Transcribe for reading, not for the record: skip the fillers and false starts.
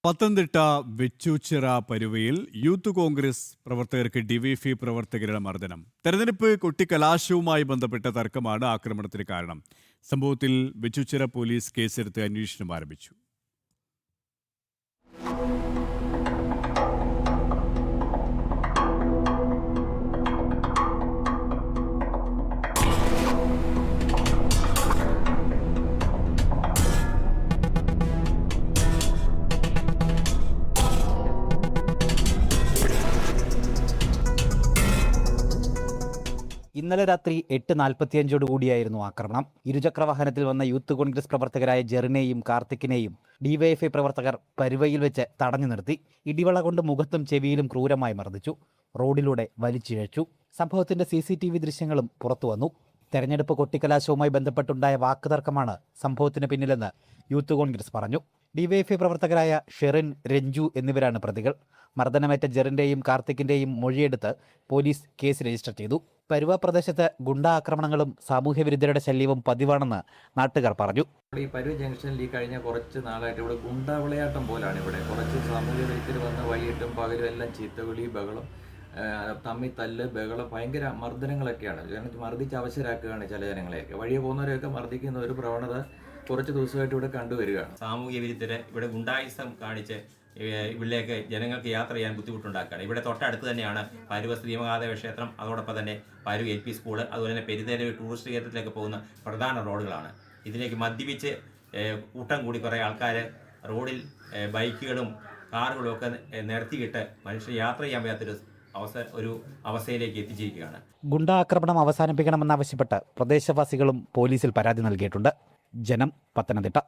Pathanamthitta Vechoochira പരുവയിൽ youth Congress പ്രവർത്തകർക്ക് DYFI പ്രവർത്തകരുടെ മർദ്ദനം. തെരഞ്ഞെടുപ്പ് കൊട്ടിക്കലാശവുമായി ബന്ധപ്പെട്ട തർക്കമാണ് ആക്രമണത്തിന് കാരണം. സംഭവത്തിൽ വെച്ചൂച്ചിറ പോലീസ് കേസെടുത്ത് അന്വേഷണം ആരംഭിച്ചു. ഇന്നലെ രാത്രി 8:45 കൂടിയായിരുന്നു ആക്രമണം. ഇരുചക്ര വാഹനത്തിൽ വന്ന യൂത്ത് കോൺഗ്രസ് പ്രവർത്തകരായ ജെറിനെയും കാർത്തിക്കിനെയും ഡിവൈഎഫ്ഐ പ്രവർത്തകർ പരുവയിൽ വെച്ച് തടഞ്ഞു നിർത്തി. ഇടിവള കൊണ്ട് മുഖത്തും ചെവിയിലും ക്രൂരമായി മർദ്ദിച്ചു. റോഡിലൂടെ വലിച്ചിഴച്ചു. സംഭവത്തിന്റെ CCTV ദൃശ്യങ്ങളും പുറത്തുവന്നു. തെരഞ്ഞെടുപ്പ് കൊട്ടിക്കലാശവുമായി ബന്ധപ്പെട്ടുണ്ടായ വാക്കുതർക്കമാണ് സംഭവത്തിന് പിന്നിലെന്ന് യൂത്ത് കോൺഗ്രസ് പറഞ്ഞു. ഡിവൈഎഫ്ഐ പ്രവർത്തകരായ ഷെറിൻ, രഞ്ജു എന്നിവരാണ് പ്രതികൾ. മർദ്ദനമേറ്റ ജെറിന്റെയും കാർത്തിക്കിന്റെയും മൊഴിയെടുത്ത് പോലീസ് കേസ് രജിസ്റ്റർ ചെയ്തു. പരുവ പ്രദേശത്ത് ഗുണ്ടാ ആക്രമണങ്ങളും സാമൂഹ്യവിരുദ്ധരുടെ ശല്യവും പതിവാണെന്ന് നാട്ടുകാർ പറഞ്ഞു. ഈ പരുവ ജംഗ്ഷനിൽ ഈ കഴിഞ്ഞ കുറച്ച് നാളായിട്ട് ഇവിടെ ഗുണ്ടാ വിളയാട്ടം പോലാണ്. ഇവിടെ കുറച്ച് സാമൂഹ്യ വിരുദ്ധർ വന്ന് വൈകിട്ടും പകലും എല്ലാം ചീത്തവിളി, ബഹളം, തമ്മിൽ തല്ല്, ബഹളം, ഭയങ്കര മർദ്ദനങ്ങളൊക്കെയാണ്. മർദ്ദിച്ച് അവശരാക്കുകയാണ് ചില ജനങ്ങളെയൊക്കെ. വഴിയെ പോകുന്നവരെയൊക്കെ മർദ്ദിക്കുന്ന ഒരു പ്രവണത കുറച്ച് ദിവസമായിട്ട് ഇവിടെ കണ്ടുവരികയാണ്. സാമൂഹ്യ വിരുദ്ധരെ ഇവിടെ ഗുണ്ടായിസം കാണിച്ച് ഇവിടേക്ക് ജനങ്ങൾക്ക് യാത്ര ചെയ്യാൻ ബുദ്ധിമുട്ടുണ്ടാക്കുകയാണ്. ഇവിടെ തൊട്ടടുത്ത് തന്നെയാണ് പരുവ ശ്രീമഹാദേവ ക്ഷേത്രം, അതോടൊപ്പം തന്നെ പരുവ LP സ്കൂള്, അതുപോലെ തന്നെ പെരുന്തേരവ് ടൂറിസ്റ്റ് കേന്ദ്രത്തിലേക്ക് പോകുന്ന പ്രധാന റോഡുകളാണ്. ഇതിലേക്ക് മദ്യപിച്ച് കൂട്ടം കൂടി കുറേ ആൾക്കാർ റോഡിൽ ബൈക്കുകളും കാറുകളും ഒക്കെ നിർത്തിയിട്ട് മനുഷ്യർ യാത്ര ചെയ്യാൻ വയ്യാത്തൊരു അവസ്ഥയിലേക്ക് എത്തിച്ചിരിക്കുകയാണ്. ഗുണ്ടാ ആക്രമണം അവസാനിപ്പിക്കണമെന്നാവശ്യപ്പെട്ട് പ്രദേശവാസികളും പോലീസിൽ പരാതി നൽകിയിട്ടുണ്ട്. ജനം, പത്തനംതിട്ട.